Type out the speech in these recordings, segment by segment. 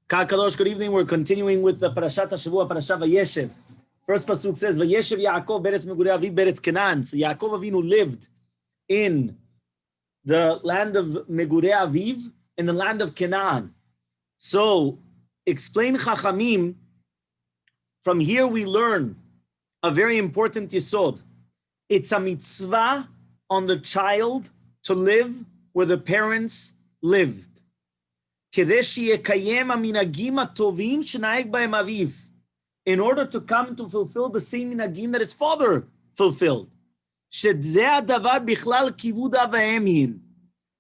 Kal Kadosh, good evening. We're continuing with the Parashat Hashavua, Parashat Vayeshev. First pasuk says, Vayeshev Yaakov beretz megurei aviv beretz Canaan. So Yaakov Avinu lived in the land of Megurei Aviv, in the land of Canaan. So explain Chachamim. From here we learn a very important yesod. It's a mitzvah on the child to live where the parents lived. In order to come to fulfill the same minagim that his father fulfilled.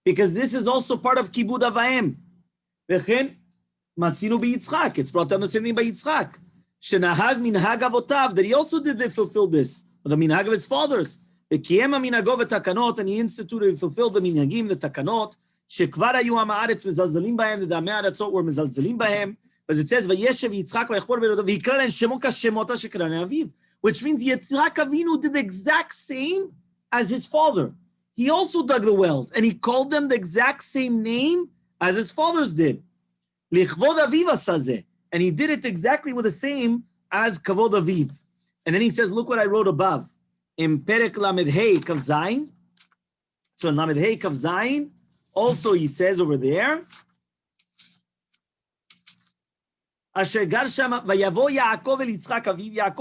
Because this is also part of kibud avaim. It's brought down the same thing by Yitzchak. That he also did fulfill this, the minhag of his fathers. And he instituted and fulfilled the minhagim, the takanot, שכבר היו עם הארץ מזלזלים בהם, ודעמי הארצות were מזלזלים בהם, אז it says, וישב יצחק ויחפור בידו, ויקרא להם שמו כשמותו שקרא לאביו, which means Yitzchak Avinu did the exact same as his father. He also dug the wells, and he called them the exact same name as his fathers did. לכבוד אביו עשה זה, and he did it exactly with the same as כבוד אביו. And then he says, look what I wrote above. In Perek Lamed Hey Kav Zayin, so in Lamed Hey Kav Zayin, also, he says over there, Yaakov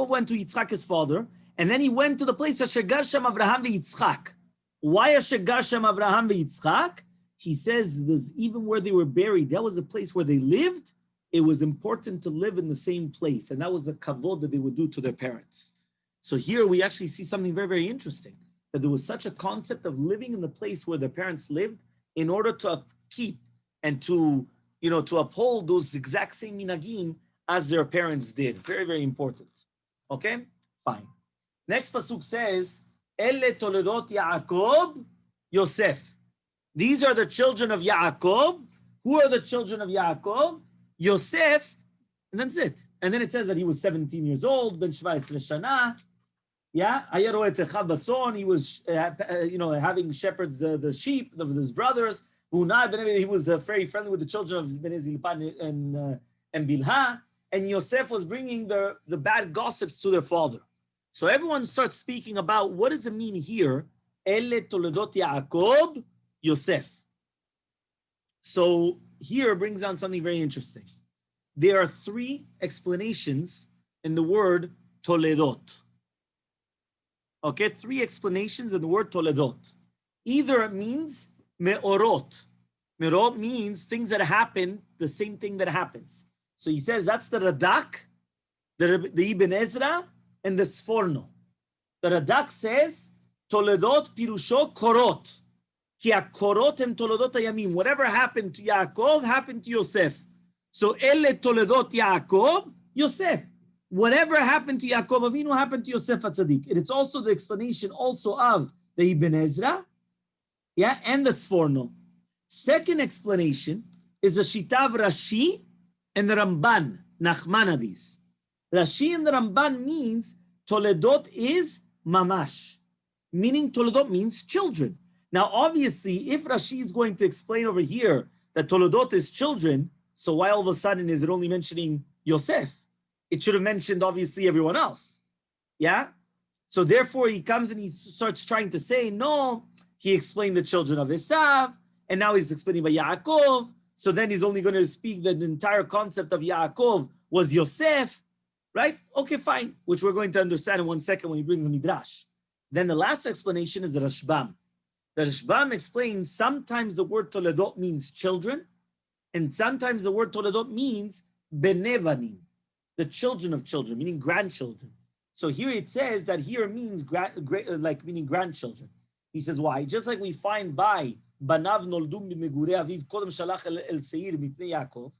went to Yitzchak, his father, and then he went to the place Asher Sham Avraham veYitzchak. Why Asher Sham Avraham veYitzchak? He says, even where they were buried, that was a place where they lived. It was important to live in the same place, and that was the kavod that they would do to their parents. So here we actually see something very, very interesting, that there was such a concept of living in the place where their parents lived, in order to keep and to uphold those exact same minagim as their parents did. Very, very important. Okay? Fine. Next pasuk says, Ele toledot Yaakov Yosef. These are the children of Yaakov. Who are the children of Yaakov? Yosef, and that's it. And then it says that he was 17 years old, ben 17 shana. Yeah, he was, having shepherds the sheep of his brothers. He was very friendly with the children of Bnei Zilpan and Bilha. And Yosef was bringing the bad gossips to their father. So everyone starts speaking about what does it mean here? Ele toledot Yaakov Yosef. So here brings down something very interesting. There are three explanations in the word toledot. Okay, three explanations in the word toledot. Either it means me'orot. Me'orot means things that happen, the same thing that happens. So he says that's the Radak, the Ibn Ezra, and the Sforno. The Radak says, toledot pirusho korot. Ki korot em toledot hayamim. Whatever happened to Yaakov happened to Yosef. So ele toledot Yaakov, Yosef. Whatever happened to Yaakov Avinu happened to Yosef HaTzadik. And it's also the explanation also of the Ibn Ezra, and the Sforno. Second explanation is the Shitav Rashi and the Ramban, Nachmanadis. Rashi and the Ramban means Toledot is mamash, meaning Toledot means children. Now, obviously, if Rashi is going to explain over here that Toledot is children, so why all of a sudden is it only mentioning Yosef? It should have mentioned, obviously, everyone else. Yeah? So therefore, he comes and he starts trying to say, no, he explained the children of Esav, and now he's explaining by Yaakov. So then he's only going to speak that the entire concept of Yaakov was Yosef, right? Okay, fine, which we're going to understand in 1 second when he brings the Midrash. Then the last explanation is the Rashbam. The Rashbam explains sometimes the word Toledot means children, and sometimes the word Toledot means Bnei Banim, the children of children, meaning grandchildren. So here it says that here means meaning grandchildren. He says, why? Just like we find by Banav Noldu Megurei Aviv Kodem Shalach El Seir Mipnei Yaakov,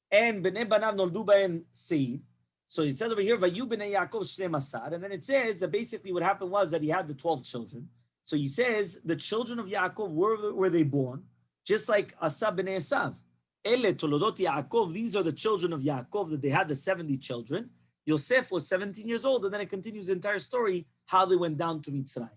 and Bnei Banav Noldu Baen Seir. So it says over here, Vayu Bnei Yaakov Shlem Asar, and then it says that basically what happened was that he had the 12 children. So he says the children of Yaakov were they born, just like Asa Bnei Esav. Ele Tolodot Yaakov, these are the children of Yaakov, that they had the 70 children. Yosef was 17 years old, and then it continues the entire story, how they went down to Mitzrayim.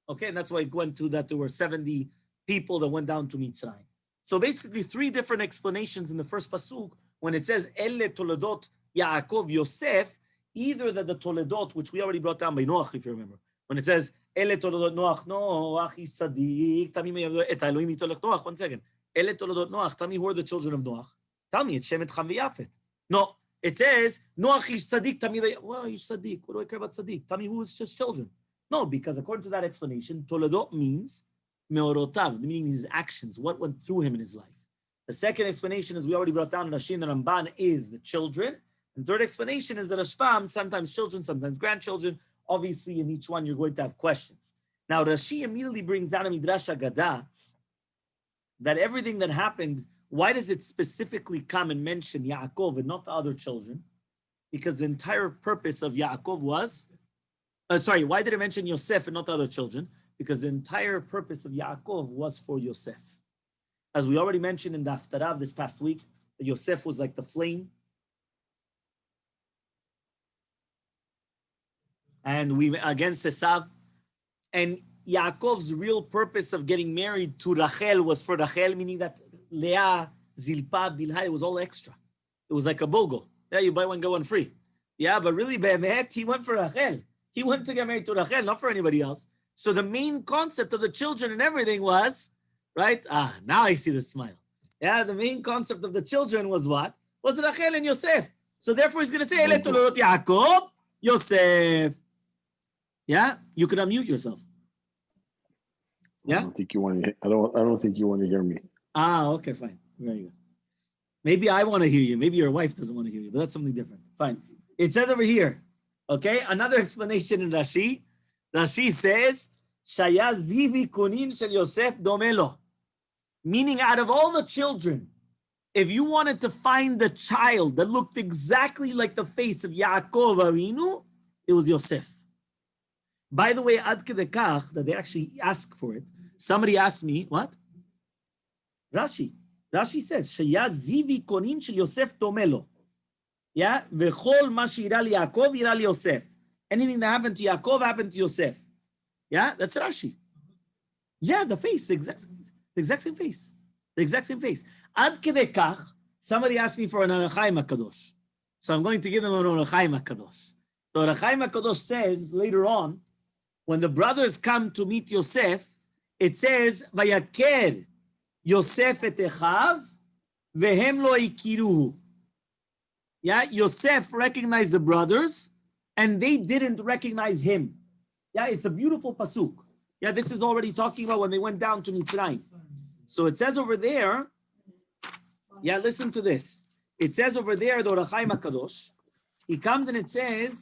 Okay, and that's why it went to that there were 70 people that went down to Mitzrayim. So basically 3 different explanations in the first pasuk when it says Elle Toledot Yaakov Yosef, either that the Toledot, which we already brought down by Noach, if you remember, when it says Elle Toledot Noach ish tzaddik, tell me et Elohim yitzolech Noach. One second. Elle Toledot Noach, tell me who are the children of Noach. Tell me, it's Shem, et Cham, v'Yafet. No, it says Noach ish tzaddik, tell me, well, ish tzaddik. What do I care about tzaddik? Tell me who is just children. No, because according to that explanation, Toledot means meorotav, meaning his actions, what went through him in his life. The second explanation, as we already brought down in Rashi and the Ramban, is the children. And third explanation is that Rashbam, sometimes children, sometimes grandchildren. Obviously, in each one, you're going to have questions. Now, Rashi immediately brings down a Midrash Agadah that everything that happened, why does it specifically come and mention Yaakov and not the other children? Because the entire purpose of Yaakov was, why did it mention Yosef and not the other children? Because the entire purpose of Yaakov was for Yosef. As we already mentioned in the Haftarah this past week, that Yosef was like the flame. And we against Esav. And Yaakov's real purpose of getting married to Rachel was for Rachel, meaning that Leah, Zilpah, Bilhah, it was all extra. It was like a bogle. Yeah, you buy one, get one free. Yeah, but really, Be'emet, he went for Rachel. He went to get married to Rachel, not for anybody else. So the main concept of the children and everything was, right? Now I see the smile. Yeah, the main concept of the children was what? Was Rachel and Yosef. So therefore he's going to say, Ele Toledot Yaakov, Yosef. Yeah, you could unmute yourself. Yeah? I don't think you want to. I don't think you want to hear me. Okay, fine. Very good. Maybe I want to hear you. Maybe your wife doesn't want to hear you, but that's something different. Fine. It says over here, okay, another explanation in Rashi. Rashi says, Shaya zivi kunin shel Yosef domelo. Meaning, out of all the children, if you wanted to find the child that looked exactly like the face of Yaakov Avinu, it was Yosef. By the way, ad kedei kach, that they actually ask for it. Somebody asked me, what? Rashi says, Shaya zivi konin shel Yosef domelo. Yeah? V'chol ma she'ira li Yaakov, ira li Yosef. Anything that happened to Yaakov happened to Yosef. Yeah? That's Rashi. Yeah, the face, the exact same face. The exact same face. Ad kedei kach, somebody asked me for an Or HaChaim HaKadosh. So I'm going to give them an Or HaChaim HaKadosh. The Or HaChaim HaKadosh says later on, when the brothers come to meet Yosef, it says, Vayaker Yosef et Echav, vehem lo ikiruhu. Yeah, Yosef recognized the brothers, and they didn't recognize him. Yeah, it's a beautiful pasuk. Yeah, this is already talking about when they went down to Mitzrayim. So it says over there, yeah, listen to this. It says over there, the Or HaChaim HaKadosh, he comes and it says,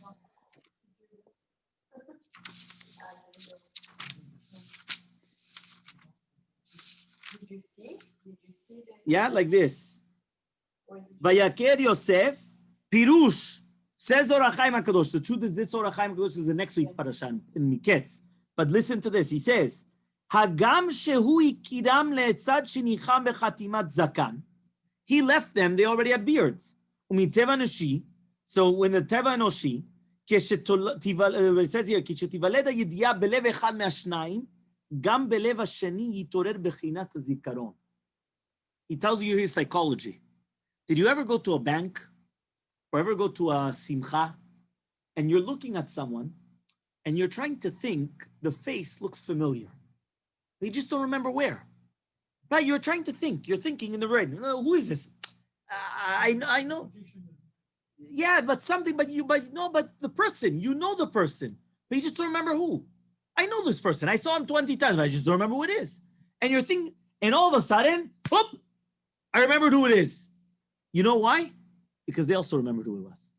Did you see that? yeah, like this. Vayaker Yosef, Pirush, says Or HaChaim HaKadosh. The truth is, this Or HaChaim HaKadosh is the next week Parashat in Miketz. But listen to this. He says, Hagam shehu ikiram le'etzad shenicham bechatimat zakan. He left them. They already had beards. Umiteva noshi. So when the teva noshi, it says here, כשתיוולד הידיעה בלב אחד מהשניים, גם בלב השני יתעורר בחינת הזיכרון. He tells you his psychology. Did you ever go to a bank or ever go to a simcha and you're looking at someone and you're trying to think the face looks familiar, but you just don't remember where? Right? You're trying to think. You're thinking in the brain. Who is this? I know. Yeah, but something, but the person, you know the person, but you just don't remember who. I know this person. I saw him 20 times, but I just don't remember who it is. And you're thinking, and all of a sudden, whoop, I remembered who it is. You know why? Because they also remembered who it was.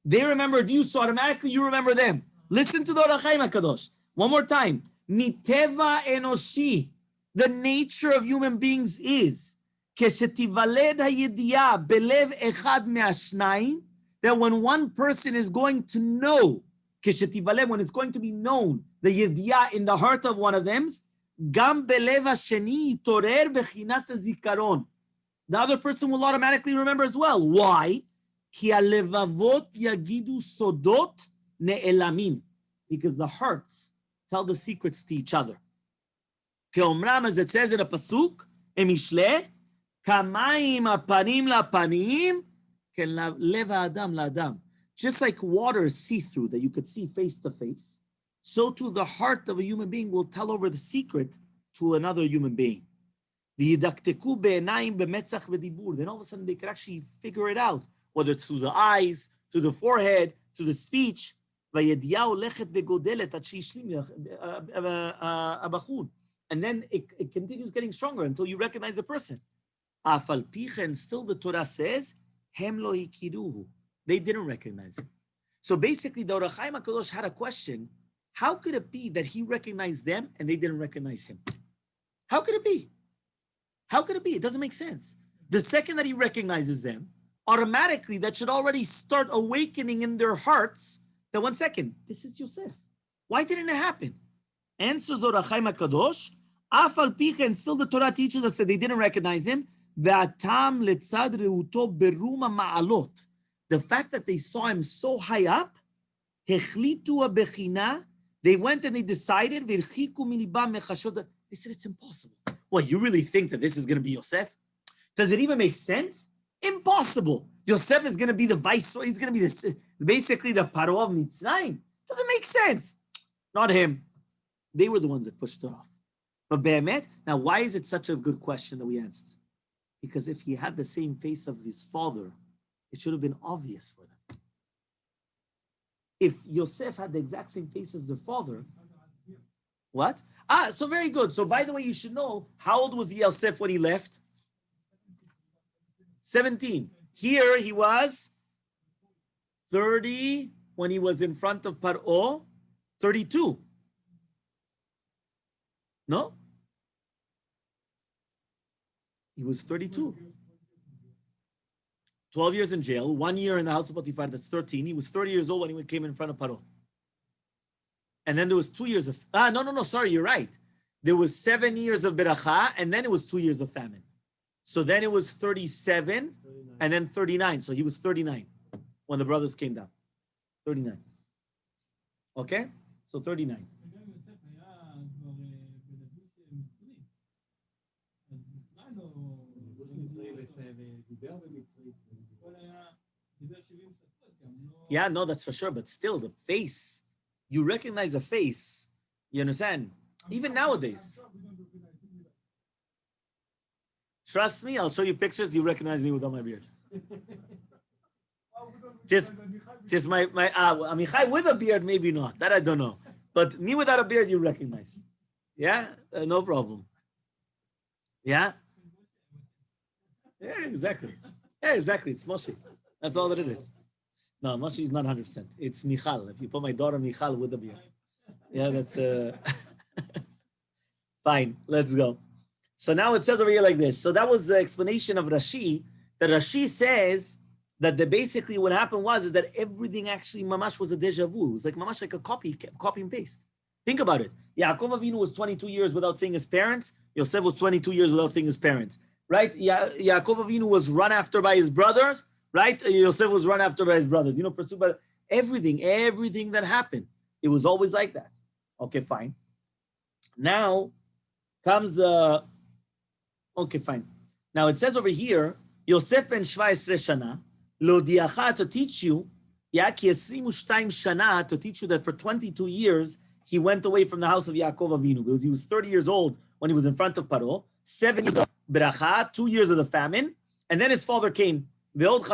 They remembered you, so automatically you remember them. Listen to the Or HaChaim HaKadosh. One more time. Miteva enoshi. The nature of human beings is כשתיוולד הידיעה בלב אחד מהשניים, that when one person is going to know, כשתיוולד, when it's going to be known, the ידיעה in the heart of one of them, גם בלב השני יתעורר בחינת הזיכרון. The other person will automatically remember as well. Why? כי הלבבות יגידו סודות נעלמים. Because the hearts tell the secrets to each other. כאומרם, as it says in a pasuk, in Mishle, Kamaim apanim lapanim, lev adam laadam. Just like water is see-through, that you could see face to face, so too the heart of a human being will tell over the secret to another human being. Then all of a sudden they could actually figure it out, whether it's through the eyes, through the forehead, through the speech. And then it continues getting stronger until you recognize the person. And still the Torah says, they didn't recognize him. So basically, the Or HaChaim HaKadosh had a question. How could it be that he recognized them and they didn't recognize him? How could it be? How could it be? It doesn't make sense. The second that he recognizes them, automatically that should already start awakening in their hearts that 1 second, this is Yosef. Why didn't it happen? Answers Or HaChaim HaKadosh, Af al pi chen, still the Torah teaches us that they didn't recognize him. Ve'atam letzad reuto beruma ma'alot. The fact that they saw him so high up, hechlitu bechina, they went and they decided, they said, it's impossible. What, you really think that this is going to be Yosef? Does it even make sense? Impossible. Yosef is going to be the viceroy. He's going to be basically the Paro of Mitzrayim. Doesn't make sense. Not him. They were the ones that pushed it off. But Be'emet, now why is it such a good question that we asked? Because if he had the same face of his father, it should have been obvious for them. If Yosef had the exact same face as their father, what? So very good. So by the way, you should know, how old was Yosef when he left? 17. Here he was 30 when he was in front of Paro, 32. No? He was 32. 12 years in jail, 1 year in the house of Potiphar, that's 13. He was 30 years old when he came in front of Paro. And then there was 2 years of, sorry, you're right. There was 7 years of beracha, and then it was 2 years of famine. So then it was 37, 39. And then 39. So he was 39 when the brothers came down. 39. Okay? So 39. Yeah, no, that's for sure. But still, the face, you recognize a face. You understand? Even nowadays. Trust me, I'll show you pictures. You recognize me without my beard. Just my Amichai with a beard, maybe not. That I don't know. But me without a beard, you recognize. Yeah, no problem. Yeah. Yeah, exactly. Yeah, exactly. It's Moshe. That's all that it is. No, Moshe is not 100%. It's Michal. If you put my daughter Michal with a beard. Yeah, that's fine. Let's go. So now it says over here like this. So that was the explanation of Rashi. That Rashi says that basically what happened is that everything actually mamash was a deja vu. It was like mamash like a copy and paste. Think about it. Yaakov Avinu was 22 years without seeing his parents. Yosef was 22 years without seeing his parents. Right? Yaakov Avinu was run after by his brothers. Right? Yosef was run after by his brothers. Pursued by everything that happened. It was always like that. Okay, fine. Now comes the... Okay, fine. Now it says over here, Yosef ben 17 shana, lodiacha, to teach you, ki 22 shana, to teach you that for 22 years, he went away from the house of Yaakov Avinu, because he was 30 years old when he was in front of Paro, 7 years of beracha, 2 years of the famine, and then his father came. So the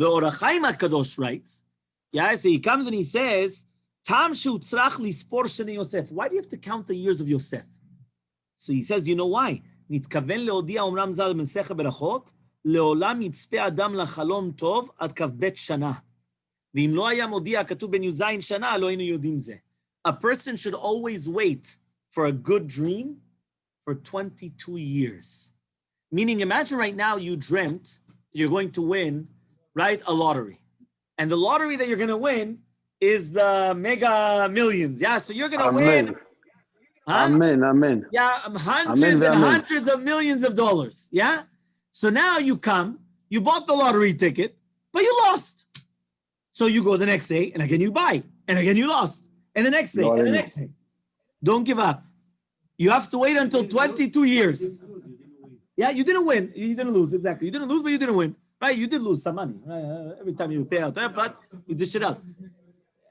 Or HaChaim HaKadosh writes, so he comes and he says, Tam she'utzrach lispor shene Yosef. Why do you have to count the years of Yosef? So he says, you know why? נתכוון להודיע אומרם ז"ל במסכת ברכות, לעולם יצפה אדם לחלום טוב עד כ"ב שנה. ואם לא היה מודיע כתוב בן י"ז שנה, לא היינו יודעים זה. A person should always wait for a good dream for 22 years. Meaning, imagine right now you dreamt you're going to win, right, a lottery. And the lottery that you're going to win is the mega millions. Yeah, so you're going to win... Huh? Amen. Yeah, hundreds of millions of dollars. Yeah? So now you bought the lottery ticket, but you lost. So you go the next day, and again you buy, and again you lost. And the next day, and the next day. Don't give up. You have to wait until 22 years. Yeah, you didn't win. You didn't lose, exactly. You didn't lose, but you didn't win. Right? You did lose some money. Right? Every time you pay out there, but you dish it out.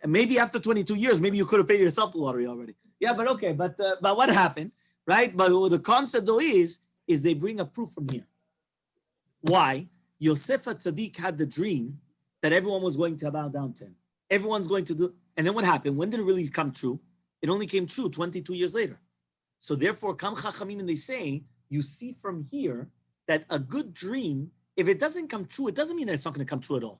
And maybe after 22 years, maybe you could have paid yourself the lottery already. Yeah, but okay. But what happened, right? But the concept though is they bring a proof from here. Why? Yosef Tzaddik had the dream that everyone was going to bow down to him. Everyone's going to do. And then what happened? When did it really come true? It only came true 22 years later. So therefore, Kam Chachamim, and they say, you see from here that a good dream, if it doesn't come true, it doesn't mean that it's not going to come true at all.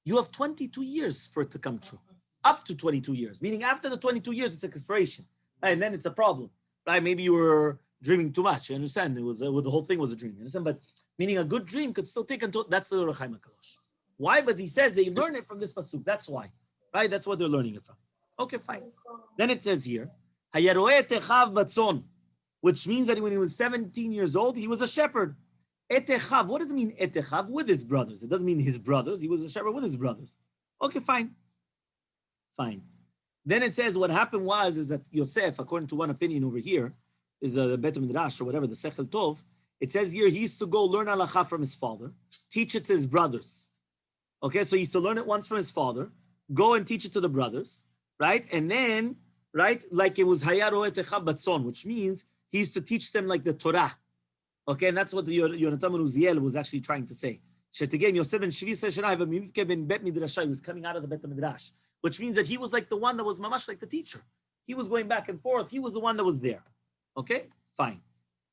You have 22 years for it to come true. Up to 22 years, meaning after the 22 years, it's an expiration. Right? And then it's a problem. Right? Maybe you were dreaming too much. You understand? It was the whole thing was a dream. You understand? But meaning a good dream could still take until, that's the Rechaim HaKadosh. Why? Because he says they learn it from this pasuk. That's why. Right? That's what they're learning it from. Okay, fine. Then it says here, Hayaroeh techav batzon, which means that when he was 17 years old, he was a shepherd. Etechav, what does it mean, etechav? With his brothers. It doesn't mean his brothers. He was a shepherd with his brothers. Okay, fine. Fine. Then it says what happened is that Yosef, according to one opinion over here, is the Bet Midrash or whatever, the Sechel Tov, it says here he used to go learn halacha from his father, teach it to his brothers. Okay, so he used to learn it once from his father, go and teach it to the brothers, right? And then, right, like it was Hayaroeh techav batzon, which means he used to teach them like the Torah. Okay, and that's what the Yonatan ben Uziel was actually trying to say. Shetegem Yosef ben Shvi Seshana ben Bet Midrash, he was coming out of the Bet Midrash, which means that he was like the one that was mamash like the teacher. He was going back and forth. He was the one that was there. Okay, fine.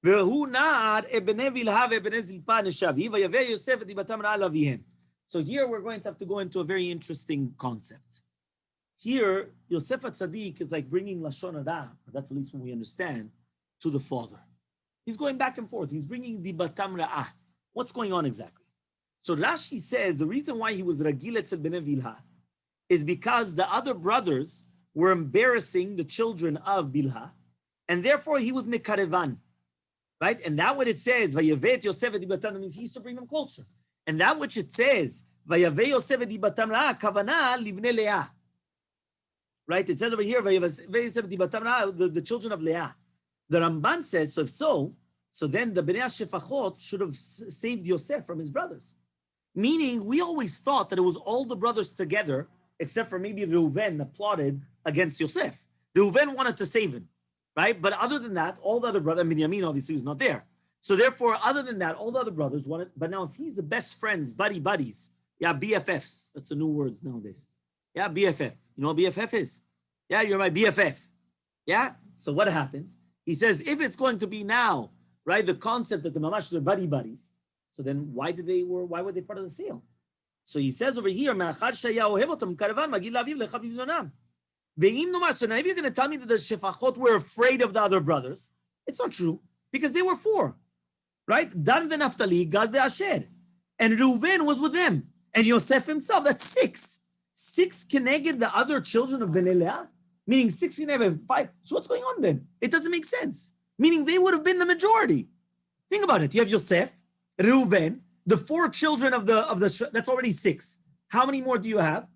So here we're going to have to go into a very interesting concept. Here, Yosef HaTzadik is like bringing Lashon Hara, that's at least what we understand, to the father. He's going back and forth. He's bringing the Batam Ra'ah. What's going on exactly? So Rashi says the reason why he was Ragil Etzel Bnei Bilha is because the other brothers were embarrassing the children of Bilha, and therefore he was Mekarevan. Right? And that what it says, Vayevet Yosef et Dibatam, means he used to bring them closer. And that which it says, Vayave Yosef et Dibatam Ra'ah, Kavana Livnei Leah. Right? It says over here, Vayave Yosef et Dibatam Ra'ah, the children of Leah. The Ramban says, so if so then the Bnei HaShefachot should have saved Yosef from his brothers. Meaning, we always thought that it was all the brothers together, except for maybe Reuven that plotted against Yosef. Reuven wanted to save him. Right? But other than that, all the other brothers, and Binyamin obviously was not there. So therefore, other than that, all the other brothers wanted, but now if he's the best friends, buddies, yeah, BFFs, that's the new words nowadays. Yeah, BFF. You know what BFF is? Yeah, you're my BFF. Yeah? So what happens? He says, if it's going to be now, right, the concept that the mamash are buddies, so then why were they part of the sale? So he says over here, so now if you're going to tell me that the Shefachot were afraid of the other brothers, it's not true, because they were 4, right? Dan v'Naftali, Gad v'Asher. And Reuven was with them. And Yosef himself, that's 6. 6 connected the other children of Bnei Leah, meaning 6 connected 5. So what's going on then? It doesn't make sense. Meaning they would have been the majority. Think about it. You have Yosef, Reuven, the 4 children of the that's already 6. How many more do you have?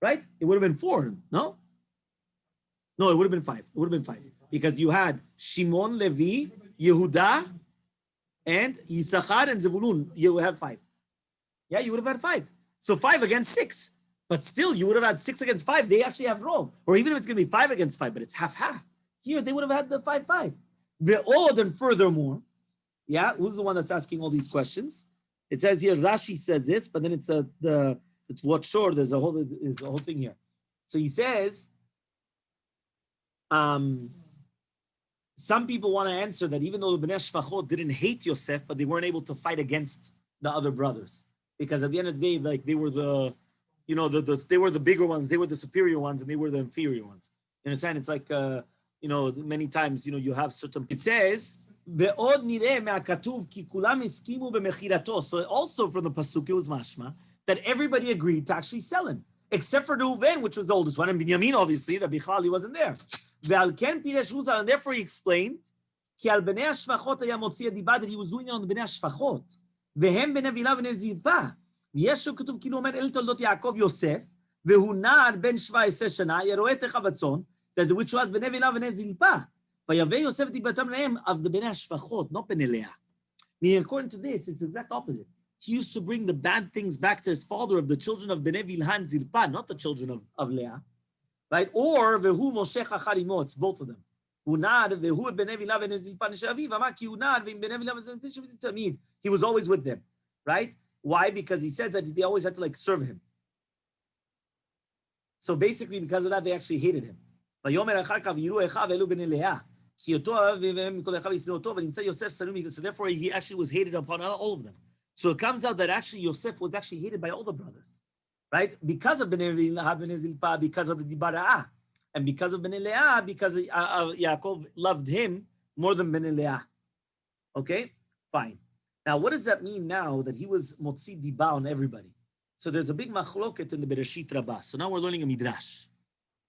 Right? It would have been 4, no? No, it would have been 5. It would have been 5. Because you had Shimon, Levi, Yehuda, and Yisachar and Zevulun. You would have 5. Yeah, you would have had 5. So 5 against 6. But still, you would have had 6 against 5. They actually have rov. Or even if it's going to be 5 against 5, but it's half-half. Here, they would have had the 5-5. Ve'od, and furthermore, yeah, who's the one that's asking all these questions? It says here, Rashi says this, but then it's what short. There's a whole thing here. So he says, some people want to answer that even though the Bnei Shefachot didn't hate Yosef, but they weren't able to fight against the other brothers. Because at the end of the day, like they were they were the bigger ones, they were the superior ones, and they were the inferior ones. You understand? It's like, many times, you have certain... It says, so also from the Pasuk, it was mashma, that everybody agreed to actually sell him, except for Reuven, which was the oldest one, and Binyamin, obviously, that Bichal, he wasn't there. And therefore he explained that he was doing it on the Bnei HaShefachot. והם בני בילה ובני זלפה. ויש כתוב כאילו אומר אל תולדות יעקב יוסף, והוא נער בן 17 שנה, ירואה את החבצון, which was בני בילה ובני זלפה. ויבא יוסף דיברתם להם of the בני השפחות, not בני לאה. Meaning, according to this, it's the exact opposite. He used to bring the bad things back to his father of the children of Bnei Bilhan Zilpa, not the children of Leah, right? Or Vehu Moshe Chacharimo, it's both of them. Vehu Bnei Bilhan Bnei Zilpa Neshaviv, Amaki Unad, Bnei Bilhan Tamid. He was always with them, right? Why? Because he said that they always had to like serve him. So basically, because of that, they actually hated him. So therefore, he actually was hated upon all of them. So it comes out that actually Yosef was actually hated by all the brothers, right? Because of Bnei Zilpa, because of the Dibara'ah, and because of Bnei Leah, because Yaakov loved him more than Bnei Leah. Okay, fine. Now, what does that mean now that he was Motzi Diba on everybody? So there's a big machloket in the Bereshit Rabbah. So now we're learning a midrash.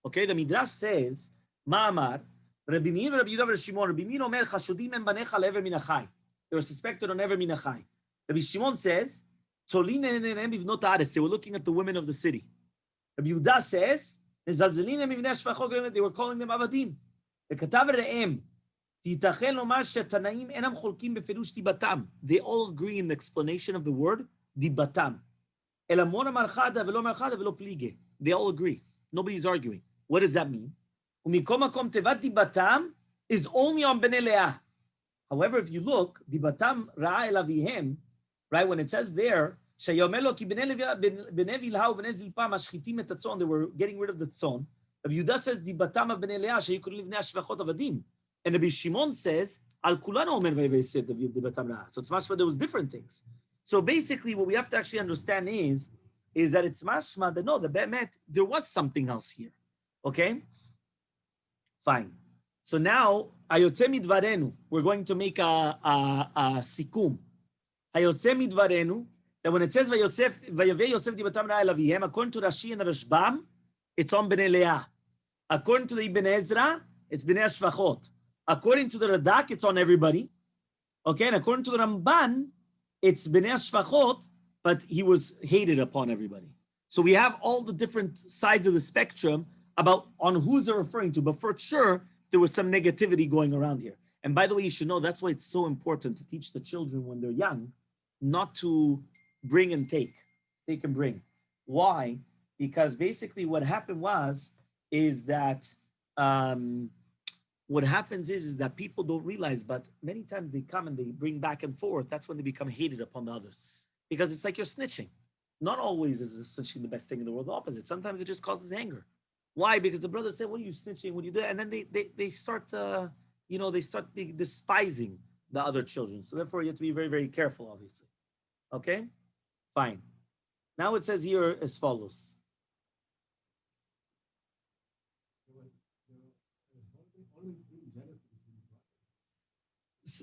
Okay, the midrash says, Ma'amar, Rabbi Meir, Rabbi Yehuda, Rabbi Shimon. Rabbi Meir omer, Chashudim en banecha le'ever min achai. They were suspected on ever min achai. Rabbi Shimon says, Tolin enenem bivnot haaretz. They were looking at the women of the city. Rabbi Yehuda says, Mezalzelin em mivnei shvachot. They were calling them avadim. וכתב ראם, תיתכן לומר שהתנאים אינם חולקים בפירוש דיבתם. They all agree in the explanation of the word דיבתם. אלא מון אמר חדה ולא אמר חדה ולא פליגה. They all agree. Nobody's arguing. What does that mean? ומכל מקום תיבת דיבתם is only on בני לאה. However, if you look, דיבתם רעה אל אביהם, right, when it says there, שיאמר לו כי בני בלהה ובני זלפה משחיתים את הצאן, they were getting rid of the צאן. Rabbi Yehuda says, דיבתם הבני לאה, שהיו קוראים לבני השבחות עבדים. And Rabbi Shimon says, על כולנו אומר ויבייסד דיבתם רעה. So it's mashma, there was different things. So basically, what we have to actually understand is that it's mashma, that no, the be'emet, there was something else here. Okay? Fine. So now, hayotze midvarenu, we're going to make a sikum. Hayotze midvarenu, that when it says Vayave Yosef dibatam ra'a el avihem, according to Rashi and Rashbam, it's on Bnei Leah. According to the Ibn Ezra, it's Bnei Ashvachot. According to the Radak, it's on everybody. Okay, and according to the Ramban, it's Bnei Ashvachot, but he was hated upon everybody. So we have all the different sides of the spectrum about on who's they're referring to, but for sure, there was some negativity going around here. And by the way, you should know, that's why it's so important to teach the children when they're young, not to bring and take and bring. Why? Because basically what happened is that what happens is that people don't realize, but many times they come and they bring back and forth. That's when they become hated upon the others. Because it's like you're snitching. Not always is snitching the best thing in the world, the opposite. Sometimes it just causes anger. Why? Because the brother said, what are you snitching? What do you do? And then they start, they start despising the other children. So therefore you have to be very, very careful, obviously. Okay? Fine. Now it says here as follows.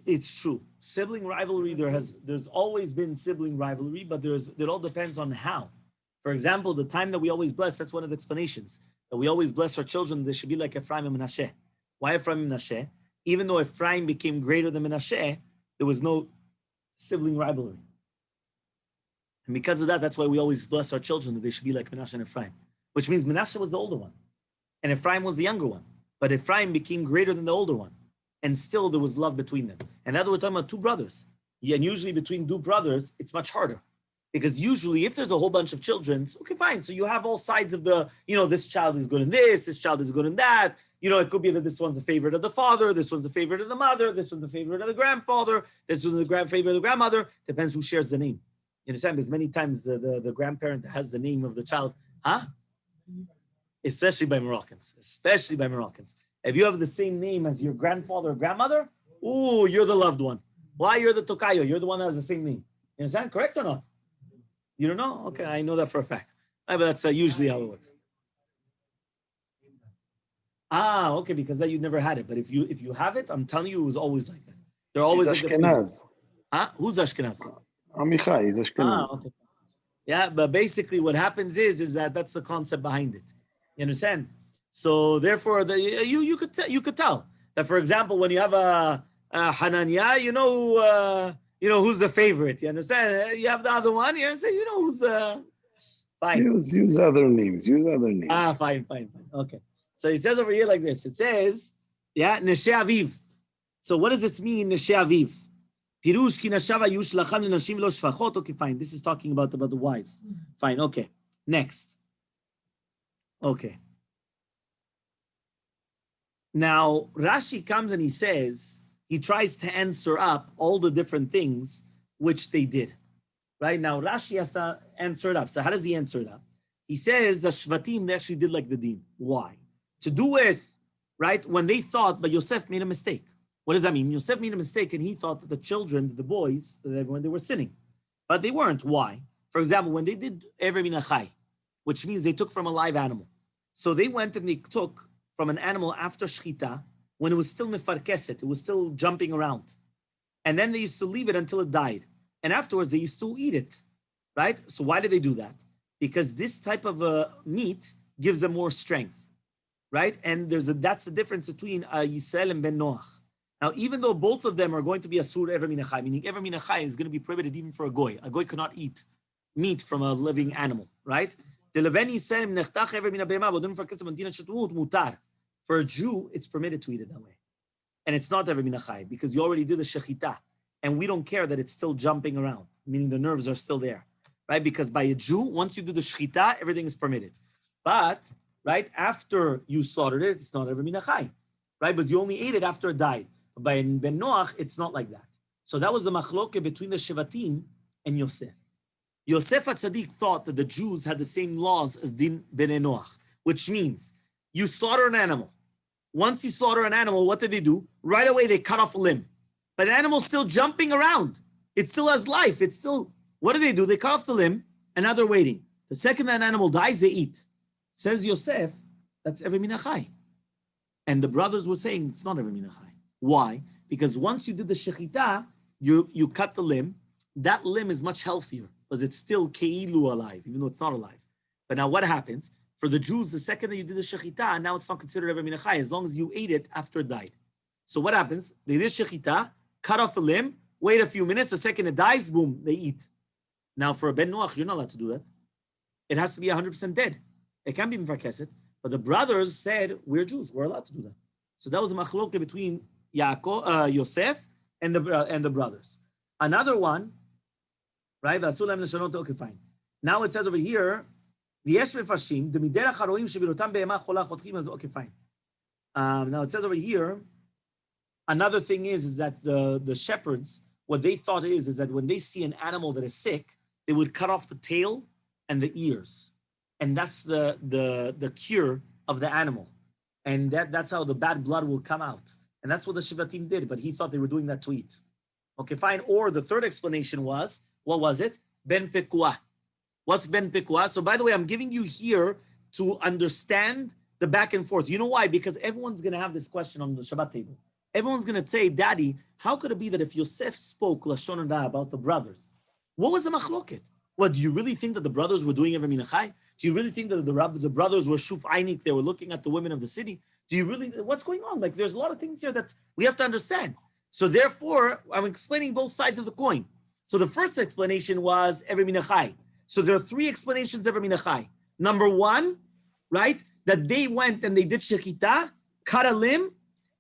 It's true. Sibling rivalry, there's always been sibling rivalry, but it all depends on how. For example, the time that we always bless, that's one of the explanations, that we always bless our children, they should be like Ephraim and Menashe. Why Ephraim and Menashe? Even though Ephraim became greater than Menashe, there was no sibling rivalry. And because of that, that's why we always bless our children, that they should be like Menashe and Ephraim, which means Menashe was the older one, and Ephraim was the younger one. But Ephraim became greater than the older one, and still there was love between them. And now that we're talking about two brothers, and usually between two brothers, it's much harder. Because usually if there's a whole bunch of children, okay, fine. So you have all sides of the, this child is good in this child is good in that. It could be that this one's a favorite of the father, this one's a favorite of the mother, this one's a favorite of the grandfather, this one's a favorite of the grandmother. Depends who shares the name. You understand? Because many times the grandparent has the name of the child, especially by Moroccans. If you have the same name as your grandfather or grandmother, ooh, you're the loved one. Why? You're the tokayo. You're the one that has the same name. You understand? Correct or not? You don't know? Okay, I know that for a fact. But that's usually how it works. Okay, because that you never had it. But if you have it, I'm telling you, it was always like that. They're always he's Ashkenaz. Who's Ashkenaz? Amichai is Ashkenaz. Okay. Yeah, but basically what happens is that that's the concept behind it. You understand? So therefore, you could tell that, for example, when you have a Hananiah, who's the favorite. You understand? You have the other one. You understand? Who's fine. Use other names. Fine. Okay. So it says over here like this. It says, Neshe Aviv. So what does this mean, Neshe Aviv? Pirush ki nashav hayu shlacham lenashim v'lo shfachot. Okay, fine. This is talking about the wives. Fine, okay. Next. Okay. Now, Rashi comes and he says, he tries to answer up all the different things which they did. Right? Now, Rashi has to answer it up. So how does he answer it up? He says the Shvatim, they actually did like the Deen. Why? To do with, right, when they thought, but Yosef made a mistake. What does that mean? Yosef made a mistake and he thought that the children, the boys, that everyone, they were sinning. But they weren't. Why? For example, when they did Ever Min Achai, which means they took from a live animal. So they went and they took from an animal after Shchita, when it was still mefarkeset, it was still jumping around. And then they used to leave it until it died. And afterwards, they used to eat it, right? So why did they do that? Because this type of meat gives them more strength, right? And that's the difference between Yisrael and Ben Noach. Now, even though both of them are going to be asur ever min achai, meaning ever min achai is going to be prohibited even for a goy. A goy cannot eat meat from a living animal, right? For a Jew, it's permitted to eat it that way. And it's not ever min achai because you already did the shechita. And we don't care that it's still jumping around, meaning the nerves are still there, right? Because by a Jew, once you do the shechita, everything is permitted. But, right, after you slaughtered it, it's not ever min achai, right? But you only ate it after it died. But by Ben Noach, it's not like that. So that was the machloke between the Shevatim and Yosef. Yosef HaTzadik thought that the Jews had the same laws as Din Ben Noach, which means you slaughter an animal. Once you slaughter an animal, what did they do? Right away, they cut off a limb. But the animal's still jumping around. It still has life. It's still, what do? They cut off the limb, and now they're waiting. The second that animal dies, they eat. Says Yosef, that's ever min achai. And the brothers were saying, it's not ever min achai. Why? Because once you did the shechita, you cut the limb. That limb is much healthier because it's still keilu alive, even though it's not alive. But now what happens? For the Jews, the second that you did the shechita, now it's not considered ever min achai as long as you ate it after it died. So what happens? They did shechita, cut off a limb, wait a few minutes, the second it dies, boom, they eat. Now for a Ben Noach, you're not allowed to do that. It has to be 100% dead. It can't be mefarkeset. But the brothers said, we're Jews, we're allowed to do that. So that was a machloke between Yosef and the brothers. Another one, right? Okay, fine. Now it says over here, okay, fine. Now it says over here, another thing is that the shepherds, what they thought is that when they see an animal that is sick, they would cut off the tail and the ears. And that's the cure of the animal. And that's how the bad blood will come out. And that's what the Shevatim did, but he thought they were doing that to eat. Okay, fine. Or the third explanation was, what was it? Ben Pekuah. What's Ben Pekuah? So by the way, I'm giving you here to understand the back and forth. You know why? Because everyone's going to have this question on the Shabbat table. Everyone's going to say, Daddy, how could it be that if Yosef spoke Lashon Hara about the brothers, what was the machloket? What, do you really think that the brothers were doing Ever Min Achai? Do you really think that the brothers were Shuf Einik? They were looking at the women of the city? Do you really, what's going on? Like, there's a lot of things here that we have to understand. So therefore, I'm explaining both sides of the coin. So the first explanation was Ever Min Achai. So there are three explanations Ever Min Achai. Number one, right, that they went and they did shechita, cut a limb,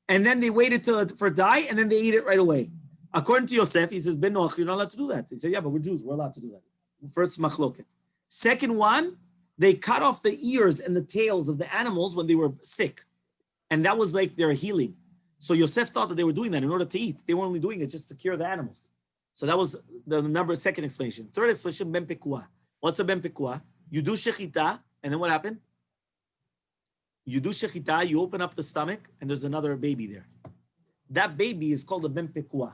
and then they waited for die, and then they ate it right away. According to Yosef, he says, Ben Noach, you're not allowed to do that. He said, yeah, but we're Jews, we're allowed to do that. First machloket. Second one, they cut off the ears and the tails of the animals when they were sick. And that was like their healing. So Yosef thought that they were doing that in order to eat. They were only doing it just to cure the animals. So that was the second explanation. Third explanation, Ben Pekuah. What's a Ben Pekuah? You do shechita, and then what happened? You do shechita, you open up the stomach, and there's another baby there. That baby is called a Ben Pekuah.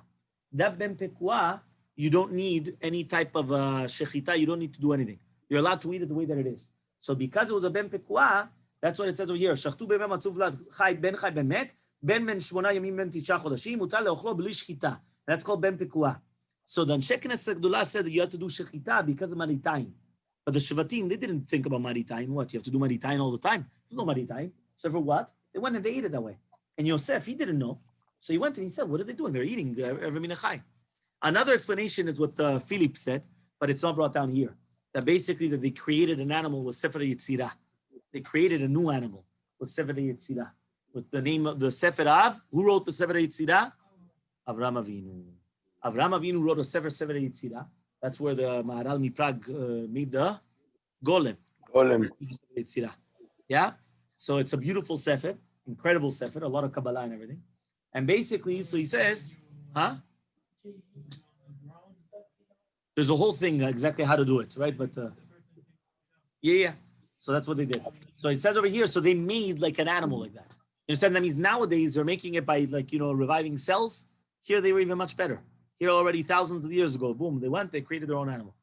That Ben Pekuah, you don't need any type of shechita, you don't need to do anything. You're allowed to eat it the way that it is. So because it was a Ben Pekuah, that's what it says over here. Shachtu be'mem atzuv chai ben met, ben 8 yamim ben 9 chodashim, mutar leochlo b'li shechita. That's called Ben Pekuah. So the Anshe Knesset Gdula said that you had to do shechita because of Maritayim. But the Shevatim, they didn't think about Maritayim. What, you have to do Maritayim all the time? There's no Maritayim. So for what? They went and they ate it that way. And Yosef, he didn't know. So he went and he said, what are they doing? They're eating Ever Min Achai. Another explanation is what Philip said, but it's not brought down here. That basically that they created an animal with Sefer Yetzirah. They created a new animal with Sefer Yetzirah. With the name of the Sefer Av. Who wrote the Sefer Yetzirah? Avraham Avinu. Avraham Avinu wrote a Sefer Yetzirah. That's where the Maharal Miprag made the Golem. Golem. Yetzirah. Yeah? So it's a beautiful Sefer, incredible Sefer, a lot of Kabbalah and everything. And basically, so he says, huh? There's a whole thing exactly how to do it, right? But yeah. So that's what they did. So it says over here, so they made like an animal like that. You understand? That means nowadays they're making it by reviving cells. Here they were even much better. Here already thousands of years ago, boom, they created their own animal.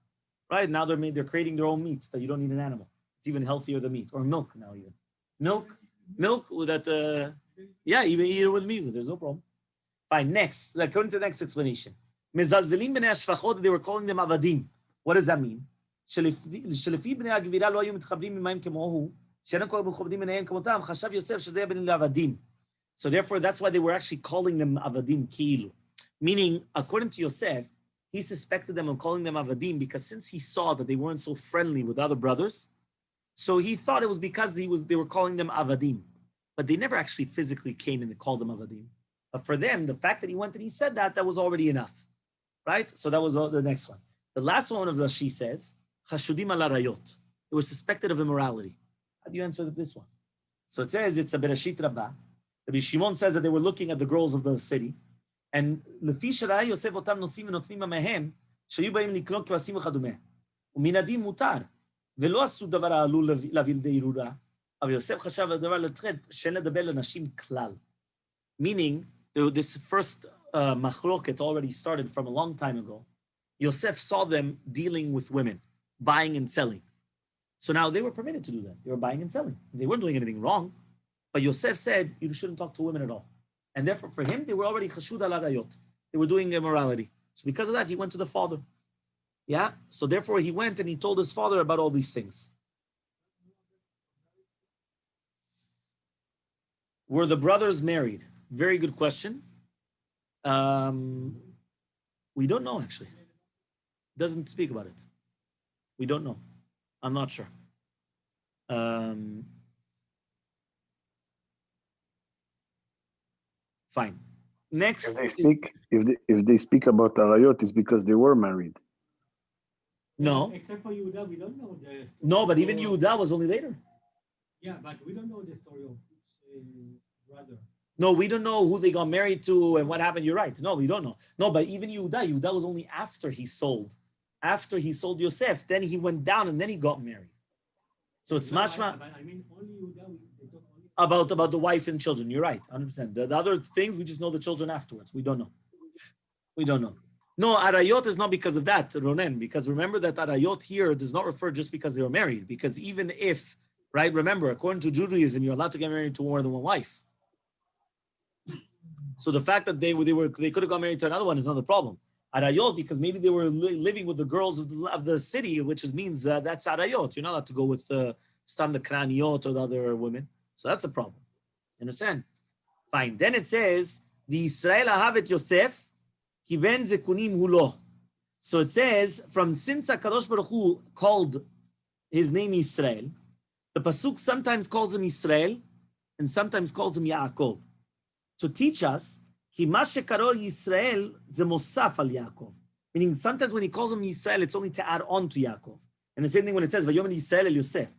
Right? Now they're creating their own meat that you don't need an animal. It's even healthier than meat. Or milk now even. Milk with that, even eat it with meat. There's no problem. Fine, next, according to the next explanation. Mezalzelim b'nei hashfachot, they were calling them avadim. What does that mean? שלפי בני הגבירה לא היו מתחברים ממים כמוהו, שאינם כל מכובדים ביניהם כמותם, חשב יוסף שזה היה בנים לעבדים. So therefore, that's why they were actually calling them avadim כאילו. Meaning, according to Yosef, he suspected them of calling them avadim because since he saw that they weren't so friendly with other brothers, so he thought it was because they were calling them avadim. But they never actually physically came and called them avadim. But for them, the fact that he went and he said that was already enough. Right? So that was the next one. The last one of Rashi says, Chashudim ala rayot. They were suspected of immorality. How do you answer this one? So it says, it's a Bereshit Rabbah. Rabbi Shimon says that they were looking at the girls of the city. And לפי שראה יוסף אותם נושאים ונותנים מהם, שהיו באים לקנות כבשים וכדומה. ומן הדין מותר. ולא עשו דבר העלול להביא לידי הרהורה. אבל יוסף חשב על דבר לטרד, שאין לדבר לנשים כלל. Meaning, this first machloket already started from a long time ago. Yosef saw them dealing with women, buying and selling. So now they were permitted to do that. They were buying and selling. They weren't doing anything wrong. But Yosef said, you shouldn't talk to women at all. And therefore, for him, they were already chashud ala rayot. They were doing immorality. So because of that, he went to the father. Yeah? So therefore, he went and he told his father about all these things. Were the brothers married? Very good question. We don't know, actually. It doesn't speak about it. We don't know. I'm not sure. Fine. Next. If they speak about Arayot, it's because they were married. No. Except for Yehuda, we don't know the story. No, but even Yehuda was only later. Yeah, but we don't know the story of brother. No, we don't know who they got married to and what happened. You're right. No, we don't know. No, but even Yehuda was only after he sold. After he sold Yosef, then he went down and then he got married. So it's mashma. I mean, only Yehuda, they talk only About the wife and children. You're right, 100%. The other things, we just know the children afterwards. We don't know. We don't know. No, Arayot is not because of that, Ronen, because remember that Arayot here does not refer just because they were married, because even if, right, remember, according to Judaism, you're allowed to get married to more than one wife. So the fact that they could have got married to another one is not the problem. Arayot, because maybe they were living with the girls of the city, which means that's Arayot. You're not allowed to go with Stam the Kraniot or the other women. So that's a problem. Understand? Fine. Then it says, the Israel ahavet Yosef, ki ben zekunim hulo. So it says, since HaKadosh Baruch Hu called his name Israel, the Pasuk sometimes calls him Israel and sometimes calls him Yaakov. To teach us, ki ma shekaro Yisrael ze mosaf al Yaakov. Meaning sometimes when he calls him Yisrael, it's only to add on to Yaakov. And the same thing when it says, Vayomer Yisrael el Yosef.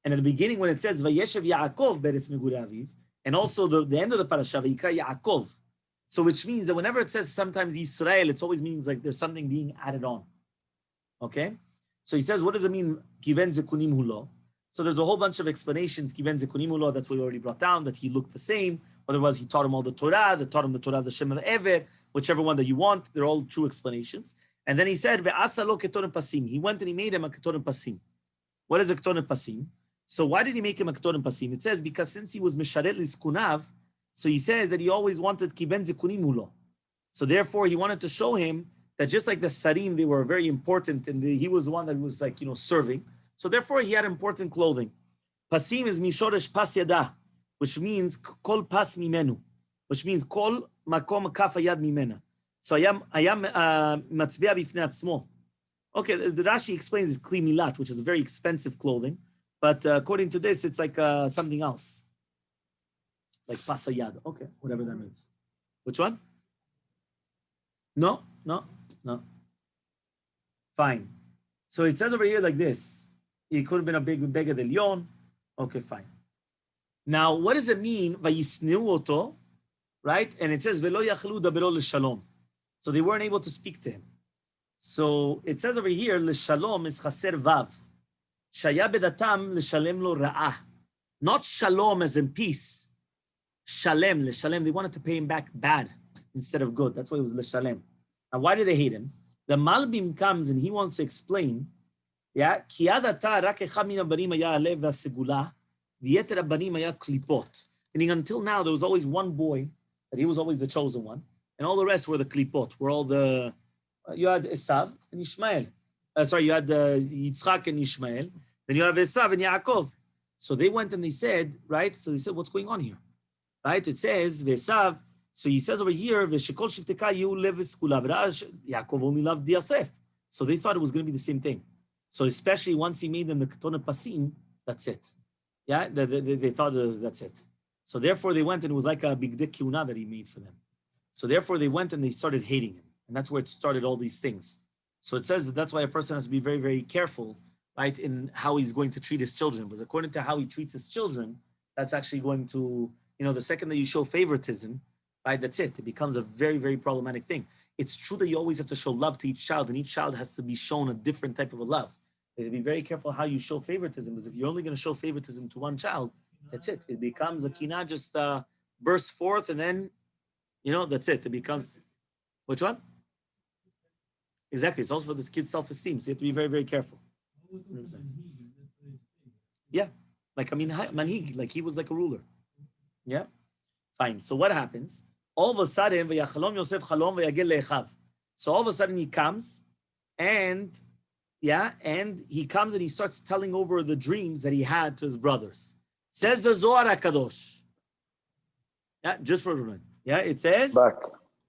And at the beginning, when it says Vayeshev Yaakov beretz megurei aviv, and also the end of the parasha, Vayikra Yaakov. So which means that whenever it says sometimes Israel, it always means like there's something being added on. Okay? So he says, what does it mean? Kiven zekunim hulo. So there's a whole bunch of explanations. Kiven zekunim hulo, that's what we already brought down, that he looked the same. Otherwise, he taught him all the Torah, that taught him the Torah, the Shem of Ever, whichever one that you want. They're all true explanations. And then he said, Ve'asa lo ketorim pasim. He went and he made him a ketorim pasim. What is a ketorim pasim? So why did he make him a ketorim pasim? It says because since he was misharet liskunav, so he says that he always wanted kiben zikunim hulo. So therefore, he wanted to show him that just like the sarim, they were very important, and he was the one that was like serving. So therefore, he had important clothing. Pasim is mishoresh pas yada, which means kol pas mimenu, which means kol makom kaf yad mimena. So ayam matzbia bifnei atzmo. Okay, the Rashi explains it's kli milat, which is very expensive clothing. But according to this, it's like something else. Like pasayad. Okay, whatever that means. Which one? No. No. Fine. So it says over here like this. He could have been a big beggar del yon. Okay, fine. Now, what does it mean? Vayisneu oto, right? And it says velo yachlu dabero l'shalom. So they weren't able to speak to him. So it says over here l'shalom is chaser vav. Shaya bedatam l'shalem lo ra'ah. Not shalom as in peace. Shalem, l'shalem. They wanted to pay him back bad instead of good. That's why it was l'shalem. Now, why do they hate him? The Malbim comes and he wants to explain, yeah, כי עד עתה רק אחד מן הבנים היה הלב והסגולה, ויתר הבנים היה קליפות. Meaning until now, there was always one boy, that he was always the chosen one, and all the rest were the klipot, were all the, you had Esav and Ishmael. You had Yitzchak and Ishmael, then you have Esav and Yaakov. So they went and they said, right, so they said, what's going on here? Right, it says, Esav, so he says over here, V'shekol shifteka yehu lev v'skula, Yaakov only loved Yosef. So they thought it was going to be the same thing. So especially once he made them the Ketonah Pasim, that's it. Yeah, they thought that's it. So therefore they went and it was like a big dick kiuna that he made for them. So therefore they went and they started hating him. And that's where it started all these things. So it says that that's why a person has to be very, very careful, right, in how he's going to treat his children. Because according to how he treats his children, that's actually going to, the second that you show favoritism, right, that's it. It becomes a very, very problematic thing. It's true that you always have to show love to each child, and each child has to be shown a different type of a love. You have to be very careful how you show favoritism, because if you're only going to show favoritism to one child, that's it. It becomes a kina just bursts forth, and then, that's it. It becomes, which one? Exactly. It's also for this kid's self-esteem, so you have to be very, very careful. Yeah, like manhig, like he was like a ruler. Yeah, fine. So what happens? All of a sudden, Yosef chalom v'yagel le'echav. So all of a sudden he comes, and he comes and he starts telling over the dreams that he had to his brothers. Says the Zohar HaKadosh. Yeah, just for everyone. Yeah, it says,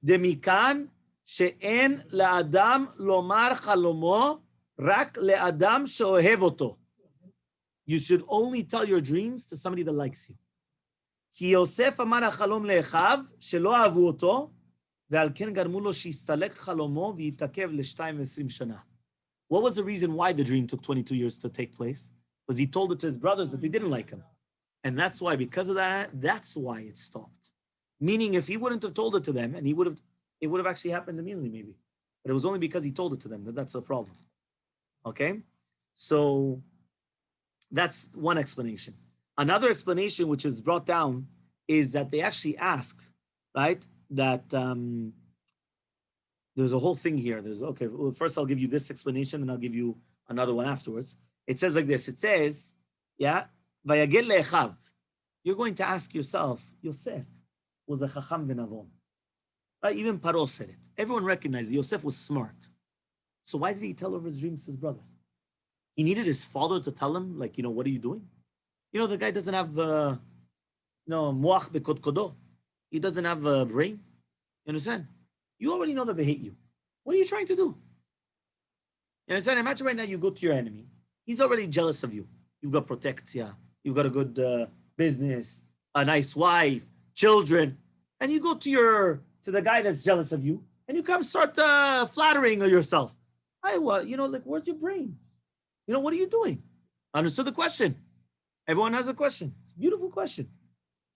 Demikan she'en la'adam lomar chalomo rak le'adam she'ohev oto. You should only tell your dreams to somebody that likes you. כי יוסף אמר החלום לאחיו, שלא אהבו אותו, ועל כן גרמו לו שיסתלק חלומו ויתעכב ל-22 שנה. What was the reason why the dream took 22 years to take place? Was he told it to his brothers that they didn't like him. And that's why, because of that, that's why it stopped. Meaning, if he wouldn't have told it to them, and it would have actually happened immediately, maybe. But it was only because he told it to them that's a problem. Okay? So, that's one explanation. Another explanation, which is brought down, is that they actually ask, right, that there's a whole thing here. Well, first I'll give you this explanation, then I'll give you another one afterwards. It says like this. It says, Vayagel le'echav. You're going to ask yourself, Yosef was a chacham v'navon. Right? Even Paro said it. Everyone recognized Yosef was smart. So why did he tell over his dreams to his brothers? He needed his father to tell him, like, what are you doing? The guy doesn't have, moach bekodkodo. He doesn't have a brain. You understand? You already know that they hate you. What are you trying to do? You understand? Imagine right now you go to your enemy. He's already jealous of you. You've got protectia. You've got a good business, a nice wife, children. And you go to the guy that's jealous of you, and you come start flattering yourself. Where's your brain? What are you doing? Understood the question? Everyone has a question. Beautiful question.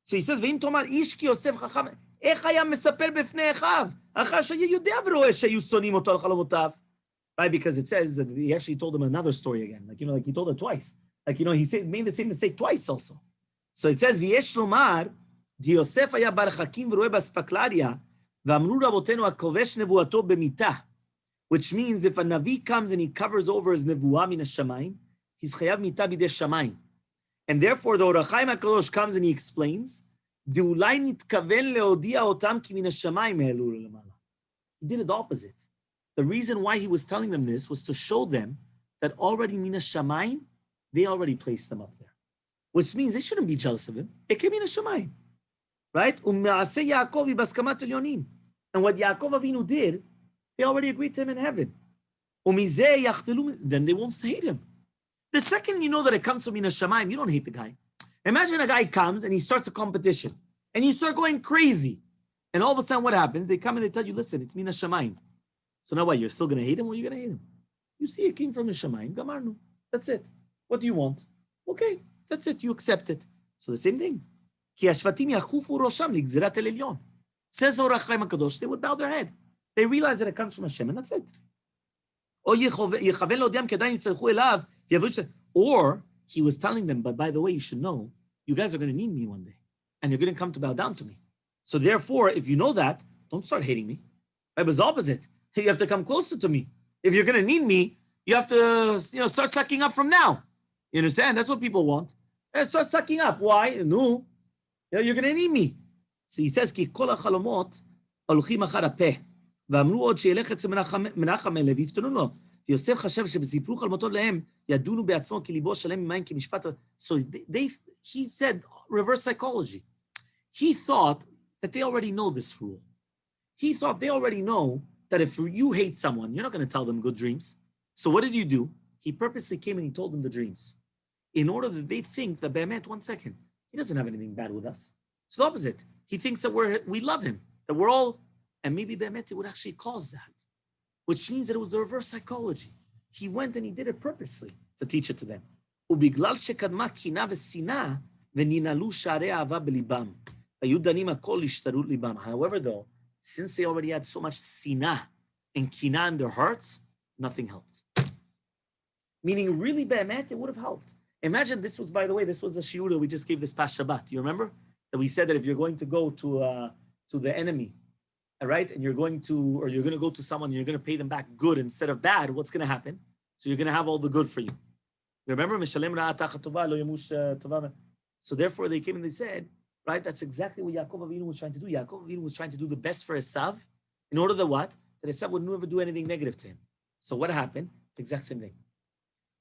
So he says, "Ve'im tomar ish ki Yosef chacham, ech haya mesaper b'fnei achav, achar sheyeh yodea v'roeh sheyu sonim oto al chalomotav." Right, because it says that he actually told him another story again. Like he told it twice. He made the same mistake twice also. So it says, "V'yesh lomar, di Yosef haya bar chakim v'roeh baspaklaria, v'amru rabotenu hakovesh nevuato b'mita," which means if a navi comes and he covers over his nevuah min hashamayim, he's chayav mita b'dei shamayim. And therefore, the Or HaChaim HaKadosh comes and he explains, he did it the opposite. The reason why he was telling them this was to show them that already Mina Shamayim, they already placed them up there. Which means they shouldn't be jealous of him. Mina Shamayim. Right? And what Yaakov Avinu did, they already agreed to him in heaven. Then they won't hate him. The second you know that it comes from Mina Shamayim, you don't hate the guy. Imagine a guy comes and he starts a competition and you start going crazy. And all of a sudden what happens? They come and they tell you, listen, it's Mina Shamayim. So now what? You're still going to hate him, or are you going to hate him? You see it came from the Shemayim, Gamarnu. That's it. What do you want? Okay, that's it. You accept it. So the same thing. Ki hashvatim yachufu rosham ligzerat el elyon. Says Or HaChaim HaKadosh, they would bow their head. They realize that it comes from Hashem, and that's it. Or he was telling them, but by the way, you should know, you guys are going to need me one day, and you're going to come to bow down to me. So therefore, if you know that, don't start hating me. It was the opposite. You have to come closer to me. If you're going to need me, you have to, start sucking up from now. You understand? That's what people want. Start sucking up. Why? No. You're going to need me. So he says, כי כל החלומות הולכים אחר הפה, ואמרו עוד שילך אצל מנחם אלה, ויפתנו לו. ויוסף חשב שבסיפרו חלומתו להם, ידונו בעצמו כי ליבו שלם ממים כמשפט. So he said, reverse psychology. He thought that they already know this rule. He thought they already know that if you hate someone, you're not going to tell them good dreams. So what did you do? He purposely came and he told them the dreams, in order that they think that, Be'emet, 1 second, he doesn't have anything bad with us. It's the opposite. He thinks that we love him, that we're all, and maybe Be'emet, it would actually cause that, which means that it was the reverse psychology. He went and he did it purposely to teach it to them. ובגלל שקדמה קינה ושנאה, וננעלו שערי אהבה בליבם, היו דנים הכל להשתרות ליבם. However, though, since they already had so much sinah and kina in their hearts, nothing helped. Meaning, really, Be'emet, it would have helped. Imagine this was, by the way, this was a shiur that we just gave this past Shabbat. You remember? That we said that if you're going to go to the enemy, all right, and you're going to go to someone, you're going to pay them back good instead of bad, what's going to happen? So you're going to have all the good for you. You remember? So therefore, they came and they said, right, that's exactly what Yaakov Avinu was trying to do. Yaakov Avinu was trying to do the best for Esav, in order that what? That Esav would never do anything negative to him. So what happened? The exact same thing.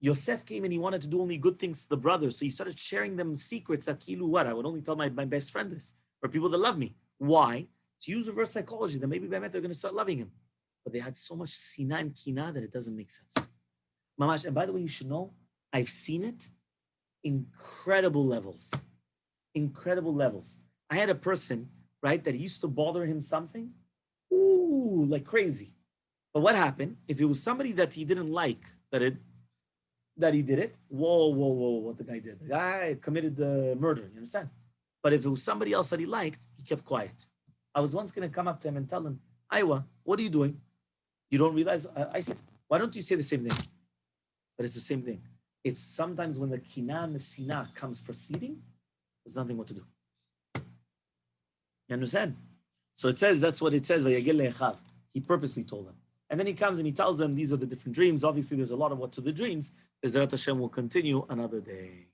Yosef came and he wanted to do only good things to the brothers, so he started sharing them secrets. Akilu, what? I would only tell my best friend this, or people that love me. Why? To use reverse psychology, that maybe they're going to start loving him. But they had so much sinah and kina that it doesn't make sense. Mamash, and by the way, you should know, I've seen it incredible levels. Incredible levels. I had a person, right, that used to bother him something, like crazy. But what happened? If it was somebody that he didn't like, that he did it, whoa, what the guy did. The guy committed the murder, you understand? But if it was somebody else that he liked, he kept quiet. I was once going to come up to him and tell him, Aiwa, what are you doing? You don't realize? I said, why don't you say the same thing? But it's the same thing. It's sometimes when the kina and the sinah comes proceeding, there's nothing what to do. You understand? So it says, that's what it says, Vayegel le'echav. He purposely told them. And then he comes and he tells them, these are the different dreams. Obviously, there's a lot of what to the dreams. Ezrat Hashem will continue another day.